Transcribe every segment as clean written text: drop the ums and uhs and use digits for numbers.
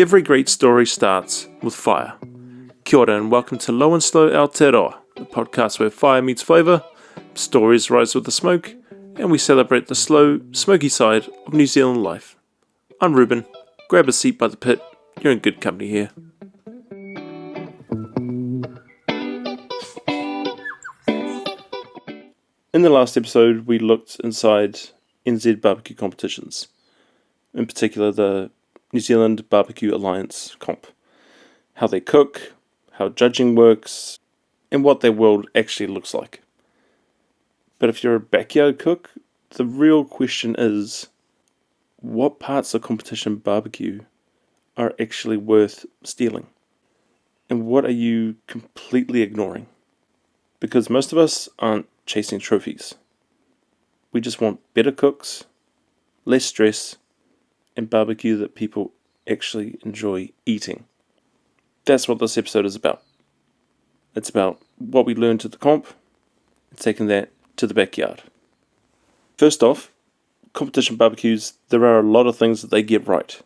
Every great story starts with fire. Kia ora and welcome to Low and Slow Aotearoa, the podcast where fire meets flavour, stories rise with the smoke, and we celebrate the slow, smoky side of New Zealand life. I'm Ruben. Grab a seat by the pit. You're in good company here. In the last episode, we looked inside NZ BBQ competitions, in particular the New Zealand Barbecue Alliance comp, how they cook, how judging works, and what their world actually looks like. But if you're a backyard cook, the real question is, what parts of competition barbecue are actually worth stealing? And what are you completely ignoring? Because most of us aren't chasing trophies. We just want better cooks, less stress, and barbecue that people actually enjoy eating. That's what this episode is about. It's about what we learned at the comp and taking that to the backyard. First off, competition barbecues, there are a lot of things that they get right.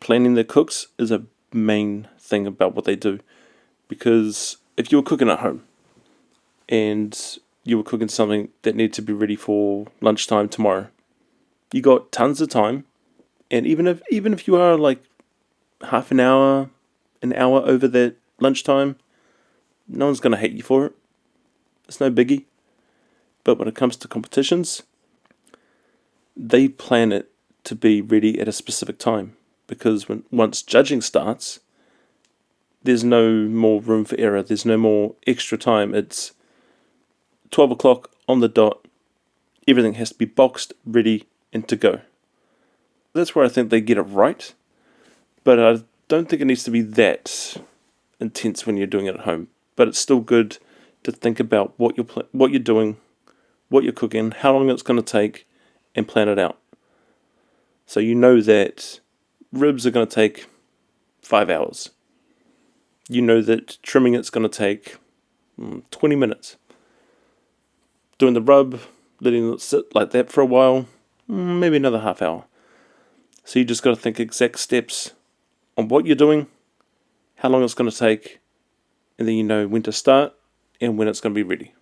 Planning their cooks is a main thing about what they do, because if you were cooking at home and you were cooking something that needed to be ready for lunchtime tomorrow, you got tons of time, and even if you are like half an hour over that lunchtime, no one's going to hate you for it. It's no biggie. But when it comes to competitions, they plan it to be ready at a specific time, because once judging starts, there's no more room for error. There's no more extra time. It's 12 o'clock on the dot. Everything has to be boxed, ready, and to go. That's where I think they get it right, but I don't think it needs to be that intense when you're doing it at home. But it's still good to think about what you're doing, what you're cooking, how long it's going to take, and plan it out. So you know that ribs are going to take 5 hours. You know that trimming it's going to take 20 minutes. Doing the rub, letting it sit like that for a while, maybe another half hour. So you just got to think exact steps on what you're doing, how long it's going to take, and then you know when to start and when it's going to be ready.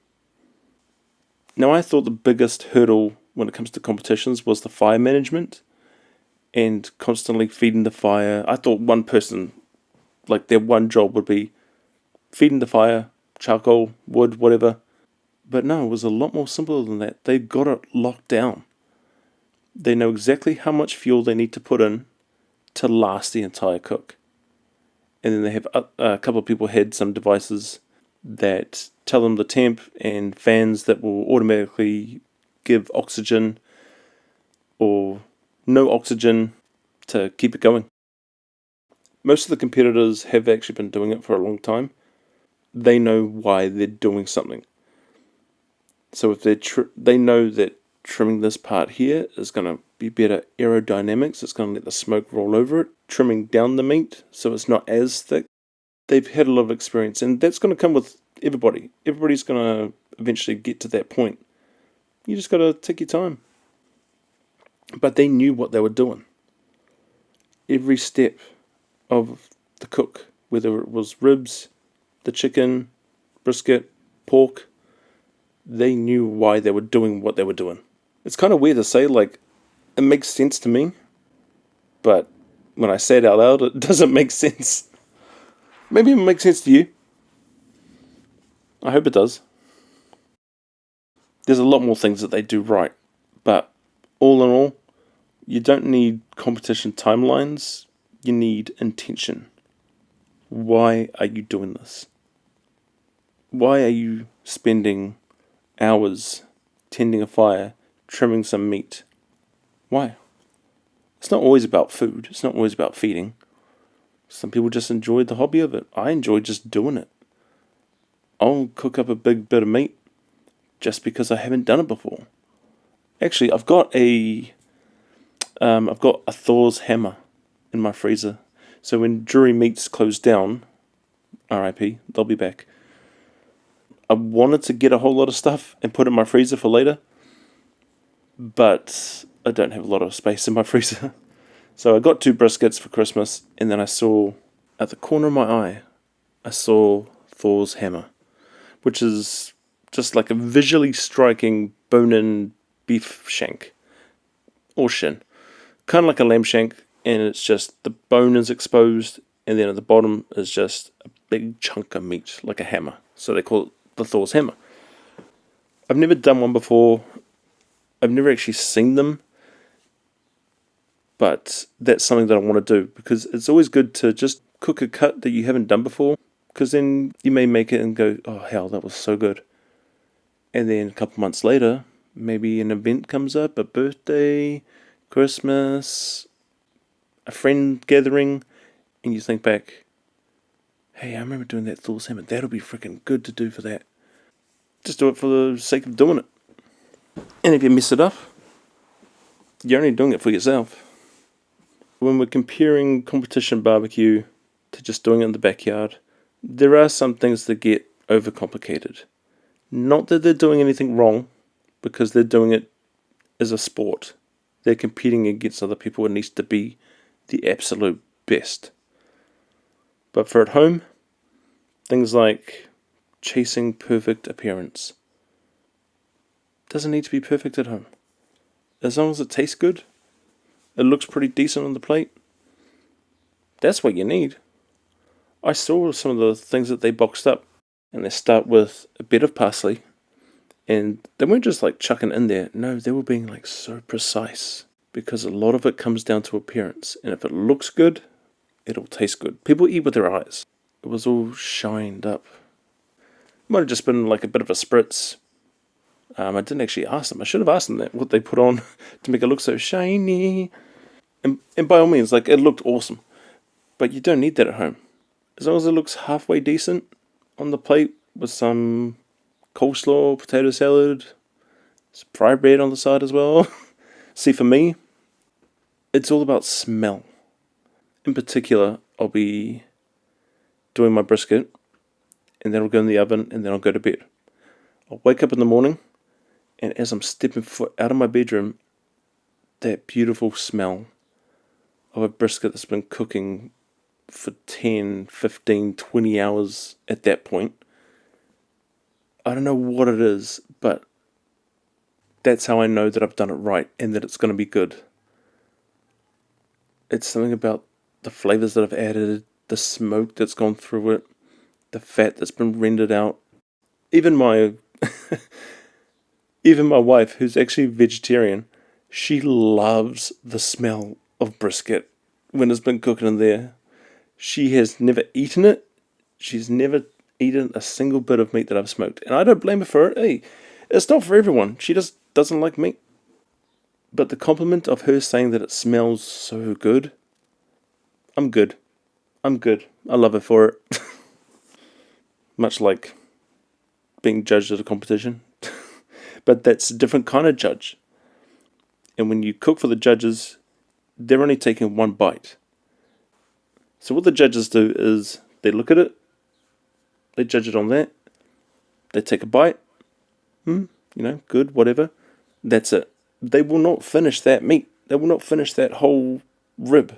Now, I thought the biggest hurdle when it comes to competitions was the fire management and constantly feeding the fire. I thought one person, like their one job would be feeding the fire, charcoal, wood, whatever. But no, it was a lot more simple than that. They got it locked down. They know exactly how much fuel they need to put in to last the entire cook. And then they have a couple of people had some devices that tell them the temp and fans that will automatically give oxygen or no oxygen to keep it going. Most of the competitors have actually been doing it for a long time. They know why they're doing something. So if they know that trimming this part here is going to be better aerodynamics, it's going to let the smoke roll over it, trimming down the meat so it's not as thick. They've had a lot of experience, and that's going to come with everybody. Everybody's going to eventually get to that point. You just got to take your time. But they knew what they were doing. Every step of the cook, whether it was ribs, the chicken, brisket, pork, they knew why they were doing what they were doing. It's kind of weird to say, like, it makes sense to me, but when I say it out loud, it doesn't make sense. Maybe it makes sense to you. I hope it does. There's a lot more things that they do right, but all in all, you don't need competition timelines, you need intention. Why are you doing this? Why are you spending hours tending a fire, trimming some meat? Why? It's not always about food. It's not always about feeding. Some people just enjoy the hobby of it. I enjoy just doing it. I'll cook up a big bit of meat just because I haven't done it before. Actually, I've got a Thor's hammer in my freezer. So when Drury Meats closed down, RIP, they'll be back. I wanted to get a whole lot of stuff and put it in my freezer for later, but I don't have a lot of space in my freezer. So I got 2 briskets for Christmas, and then I saw, at the corner of my eye, I saw Thor's hammer, which is just like a visually striking bone-in beef shank, or shin. Kind of like a lamb shank, and it's just the bone is exposed, and then at the bottom is just a big chunk of meat, like a hammer. So they call it the Thor's hammer. I've never done one before. I've never actually seen them, but that's something that I want to do, because it's always good to just cook a cut that you haven't done before, because then you may make it and go, oh hell, that was so good. And then a couple months later, maybe an event comes up, a birthday, Christmas, a friend gathering, and you think back, hey, I remember doing that Thor's hammer. That'll be freaking good to do for that. Just do it for the sake of doing it. And if you mess it up, you're only doing it for yourself. When we're comparing competition barbecue to just doing it in the backyard, there are some things that get overcomplicated. Not that they're doing anything wrong, because they're doing it as a sport. They're competing against other people. It needs to be the absolute best. But for at home, things like chasing perfect appearance doesn't need to be perfect at home. As long as it tastes good, it looks pretty decent on the plate, that's what you need. I saw some of the things that they boxed up, and they start with a bit of parsley, and they weren't just like chucking in there. No, they were being like so precise, because a lot of it comes down to appearance, and if it looks good, it'll taste good. People eat with their eyes. It was all shined up. Might have just been like a bit of a spritz. I didn't actually ask them. I should have asked them that, what they put on to make it look so shiny. And by all means, like, it looked awesome. But you don't need that at home. As long as it looks halfway decent on the plate with some coleslaw, potato salad, some fried bread on the side as well. See, for me, it's all about smell. In particular, I'll be doing my brisket, and then I'll go in the oven, and then I'll go to bed. I'll wake up in the morning, and as I'm stepping foot out of my bedroom, that beautiful smell of a brisket that's been cooking for 10, 15, 20 hours at that point. I don't know what it is, but that's how I know that I've done it right and that it's going to be good. It's something about the flavors that I've added, the smoke that's gone through it, the fat that's been rendered out. Even my wife, who's actually vegetarian, she loves the smell of brisket when it's been cooking in there. She has never eaten it. She's never eaten a single bit of meat that I've smoked. And I don't blame her for it. Hey, it's not for everyone. She just doesn't like meat. But the compliment of her saying that it smells so good, I'm good. I'm good. I love her for it. Much like being judged at a competition. But that's a different kind of judge. And when you cook for the judges, they're only taking one bite. So what the judges do is they look at it, they judge it on that, they take a bite, good, whatever, that's it. They will not finish that meat. They will not finish that whole rib.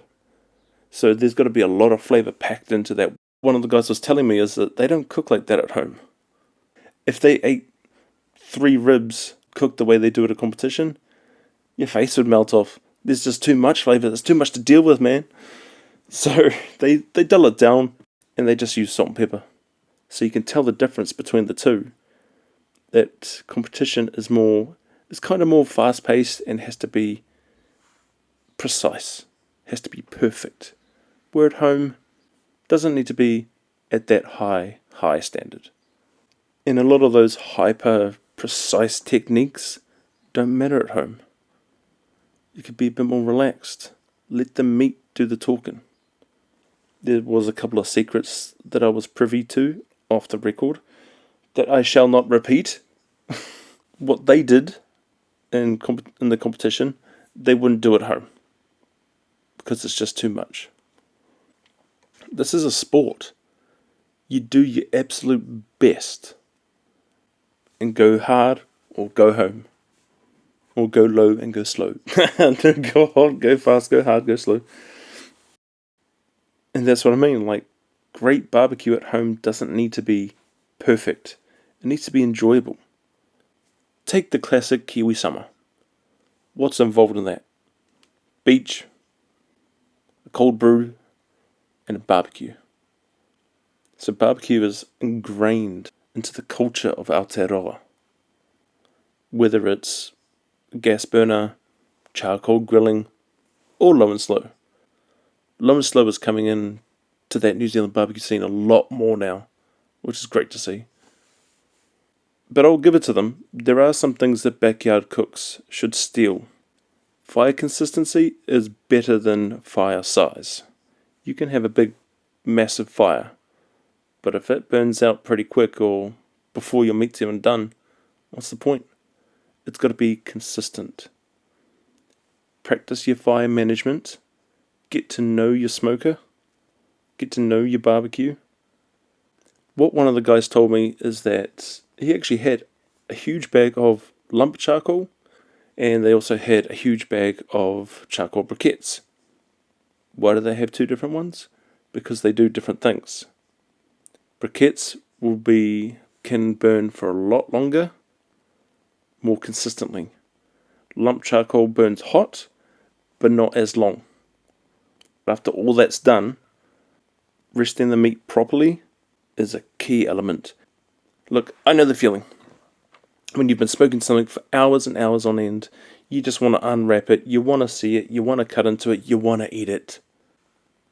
So there's got to be a lot of flavour packed into that. One of the guys was telling me is that they don't cook like that at home. If they ate 3 ribs cooked the way they do at a competition, your face would melt off. There's just too much flavour. There's too much to deal with, man. So they dull it down, and they just use salt and pepper. So you can tell the difference between the two. That competition is kind of more fast-paced and has to be precise. Has to be perfect. Where at home, doesn't need to be at that high standard. And a lot of those hyper-precise techniques don't matter at home. You could be a bit more relaxed. Let the meat do the talking. There was a couple of secrets that I was privy to off the record that I shall not repeat. What they did in the competition, they wouldn't do at home because it's just too much. This is a sport. You do your absolute best and go hard or go home. Or go low and go slow. Go hard, go fast, go hard, go slow. And that's what I mean. Like, great barbecue at home doesn't need to be perfect. It needs to be enjoyable. Take the classic Kiwi summer. What's involved in that? Beach, a cold brew, and a barbecue. So barbecue is ingrained into the culture of Aotearoa. Whether it's gas burner, charcoal grilling, or low and slow. Low and slow is coming in to that New Zealand barbecue scene a lot more now, which is great to see. But I'll give it to them, there are some things that backyard cooks should steal. Fire consistency is better than fire size. You can have a big, massive fire, but if it burns out pretty quick or before your meat's even done, what's the point? It's got to be consistent. Practice your fire management. Get to know your smoker. Get to know your barbecue. What one of the guys told me is that he actually had a huge bag of lump charcoal, and they also had a huge bag of charcoal briquettes. Why do they have two different ones? Because they do different things. Briquettes can burn for a lot longer, more consistently. Lump charcoal burns hot, but not as long. After all that's done, resting the meat properly is a key element. Look, I know the feeling. When you've been smoking something for hours and hours on end, you just want to unwrap it, you want to see it, you want to cut into it, you want to eat it.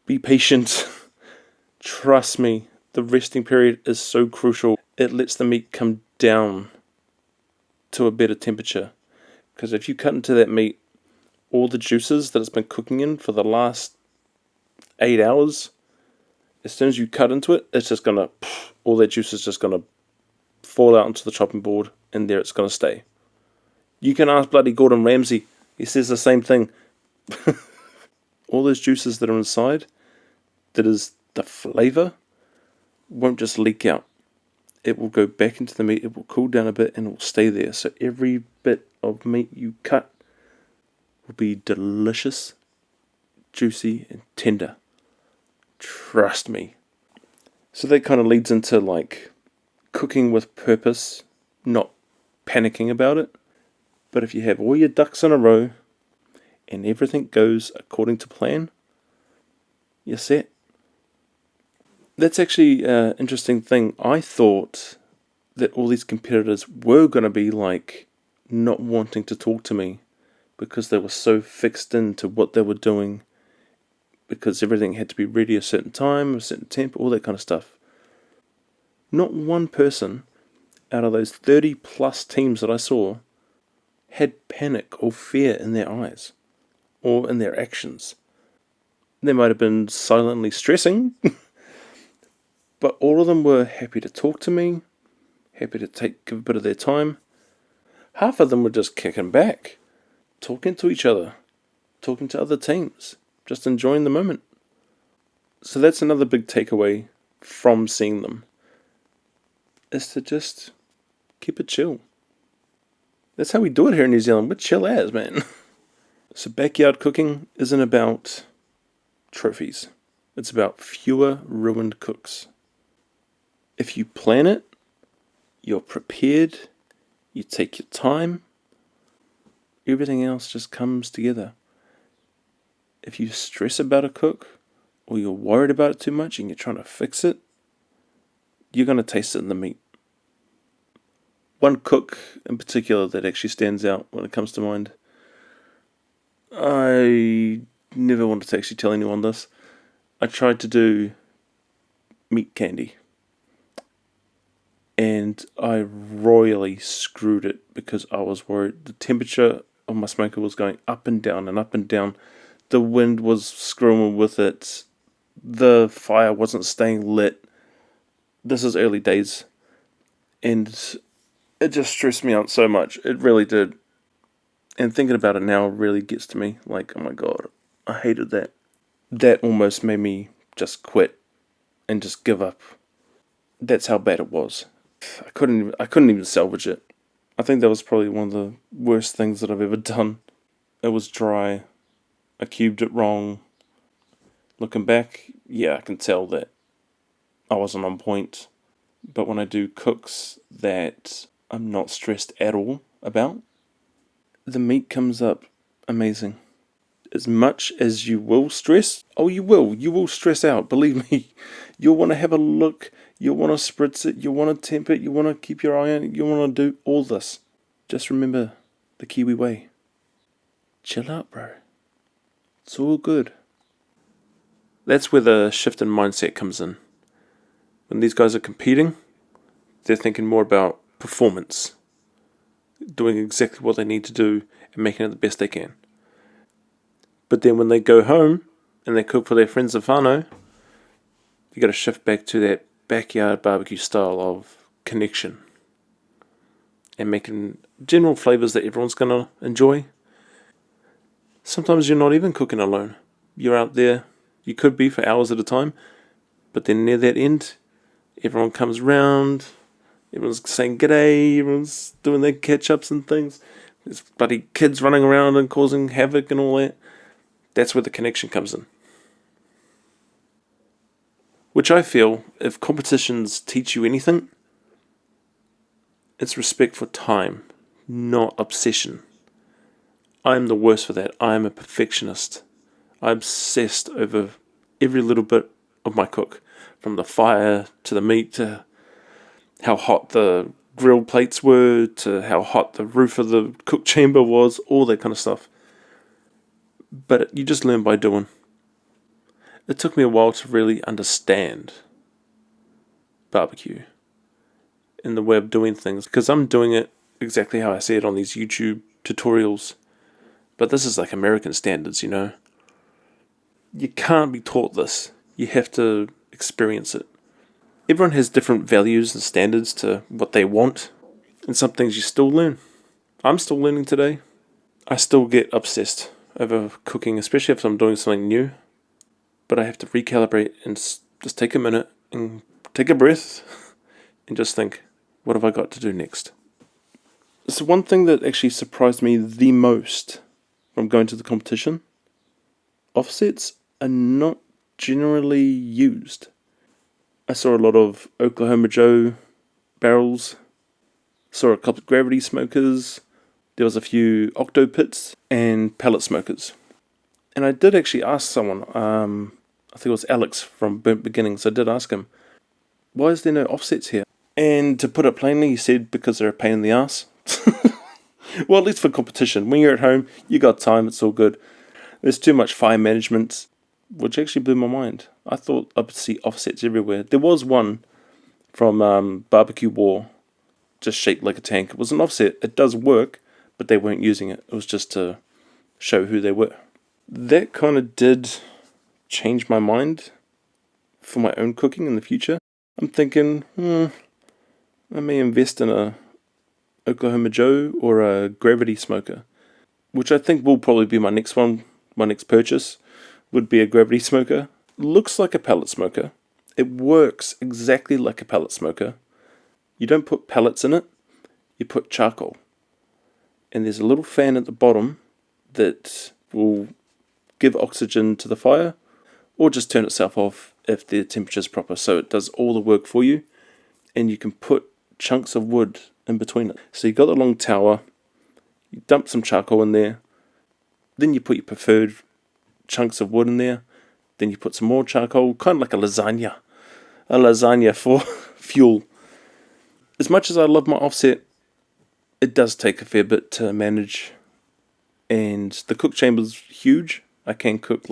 Be patient. Trust me, the resting period is so crucial. It lets the meat come down to a better temperature. Because if you cut into that meat, all the juices that it's been cooking in for the last 8 hours, as soon as you cut into it, it's just gonna, all that juice is just gonna fall out onto the chopping board, and there it's gonna stay. You can ask bloody Gordon Ramsay, he says the same thing. All those juices that are inside, that is the flavour, won't just leak out. It will go back into the meat, it will cool down a bit, and it will stay there. So every bit of meat you cut will be delicious, juicy, and tender. Trust me. So that kind of leads into like cooking with purpose, not panicking about it. But if you have all your ducks in a row and everything goes according to plan, you're set. That's actually an interesting thing. I thought that all these competitors were going to be like not wanting to talk to me because they were so fixed into what they were doing, because everything had to be ready at a certain time, a certain temp, all that kind of stuff. Not one person out of those 30 plus teams that I saw had panic or fear in their eyes or in their actions. They might have been silently stressing, but all of them were happy to talk to me, happy to give a bit of their time. Half of them were just kicking back, talking to each other, talking to other teams, just enjoying the moment. So that's another big takeaway from seeing them, is to just keep it chill. That's how we do it here in New Zealand. We're chill as, man. So backyard cooking isn't about trophies. It's about fewer ruined cooks. If you plan it, you're prepared, you take your time, everything else just comes together. If you stress about a cook, or you're worried about it too much and you're trying to fix it, you're going to taste it in the meat. One cook in particular that actually stands out when it comes to mind, I never wanted to actually tell anyone this. I tried to do meat candy, and I royally screwed it because I was worried. The temperature of my smoker was going up and down and up and down. The wind was screwing with it. The fire wasn't staying lit. This is early days, and it just stressed me out so much. It really did. And thinking about it now really gets to me. Like, oh my god, I hated that. That almost made me just quit and just give up. That's how bad it was. I couldn't even salvage it. I think that was probably one of the worst things that I've ever done. It was dry. I cubed it wrong. Looking back, yeah, I can tell that I wasn't on point. But when I do cooks that I'm not stressed at all about, the meat comes up amazing. As much as you will stress, oh, you will stress out, believe me. You'll want to have a look, you'll want to spritz it, you'll want to temp it, you want to keep your eye on it, you want to do all this. Just remember the Kiwi way. Chill out, bro. It's all good. That's where the shift in mindset comes in. When these guys are competing, they're thinking more about performance, doing exactly what they need to do and making it the best they can. But then when they go home and they cook for their friends and whānau, you got to shift back to that backyard barbecue style of connection and making general flavours that everyone's going to enjoy. Sometimes you're not even cooking alone. You're out there, you could be for hours at a time, but then near that end, everyone comes round, everyone's saying g'day, everyone's doing their catch-ups and things. There's bloody kids running around and causing havoc and all that. That's where the connection comes in. Which I feel, if competitions teach you anything, it's respect for time, not obsession. I am the worst for that. I am a perfectionist. I'm obsessed over every little bit of my cook, from the fire to the meat to how hot the grill plates were to how hot the roof of the cook chamber was, all that kind of stuff. But you just learn by doing. It took me a while to really understand barbecue and the way of doing things, because I'm doing it exactly how I see it on these YouTube tutorials. But this is like American standards, you know. You can't be taught this. You have to experience it. Everyone has different values and standards to what they want, and some things you still learn. I'm still learning today. I still get obsessed over cooking, especially if I'm doing something new. But I have to recalibrate and just take a minute and take a breath and just think, what have I got to do next? So one thing that actually surprised me the most from going to the competition, offsets are not generally used. I saw a lot of Oklahoma Joe barrels, saw a couple of gravity smokers, there was a few octo pits and pellet smokers. And I did actually ask someone, I think it was Alex from Burnt Beginnings, I did ask him, why is there no offsets here? And to put it plainly, he said because they're a pain in the ass. Well, at least for competition. When you're at home, you got time, it's all good. There's too much fire management, which actually blew my mind. I thought I'd see offsets everywhere. There was one from Barbecue War, just shaped like a tank. It was an offset. It does work, but they weren't using it. It was just to show who they were. That kind of did change my mind for my own cooking in the future. I'm thinking, I may invest in a Oklahoma Joe or a gravity smoker, which I think will probably be my next one. My next purchase would be a gravity smoker. Looks like a pellet smoker. It works exactly like a pellet smoker. You don't put pellets in it, you put charcoal. And there's a little fan at the bottom that will give oxygen to the fire or just turn itself off if the temperature is proper. So it does all the work for you, and you can put chunks of wood in between it. So you got the long tower, you dump some charcoal in there, then you put your preferred chunks of wood in there, then you put some more charcoal, kind of like a lasagna for fuel. As much as I love my offset, it does take a fair bit to manage, and the cook chamber's huge. I can cook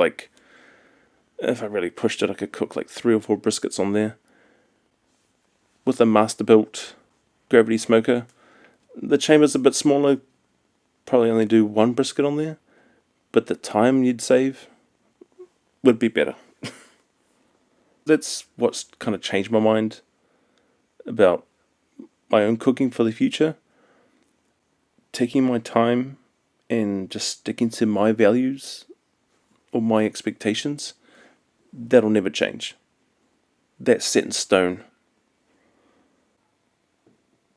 if I really pushed it, I could cook 3 or 4 briskets on there. With a master built gravity smoker, the chamber's a bit smaller, probably only do 1 brisket on there, but the time you'd save would be better. That's what's kind of changed my mind about my own cooking for the future. Taking my time and just sticking to my values or my expectations, that'll never change. That's set in stone.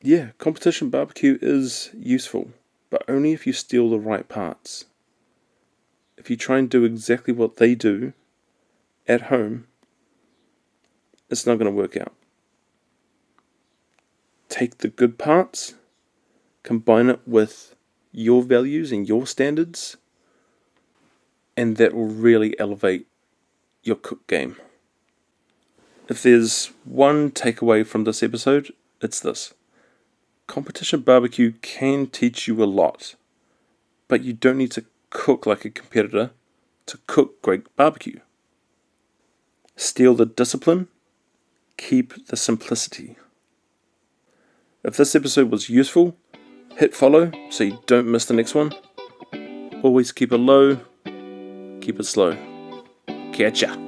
yeah, competition barbecue is useful, but only if you steal the right parts. If you try and do exactly what they do at home, it's not going to work out. Take the good parts, combine it with your values and your standards, and that will really elevate your cook game. If there's one takeaway from this episode, it's this. Competition barbecue can teach you a lot, but you don't need to cook like a competitor to cook great barbecue. Steal the discipline, keep the simplicity. If this episode was useful, hit follow so you don't miss the next one. Always keep it low, keep it slow. Catch ya!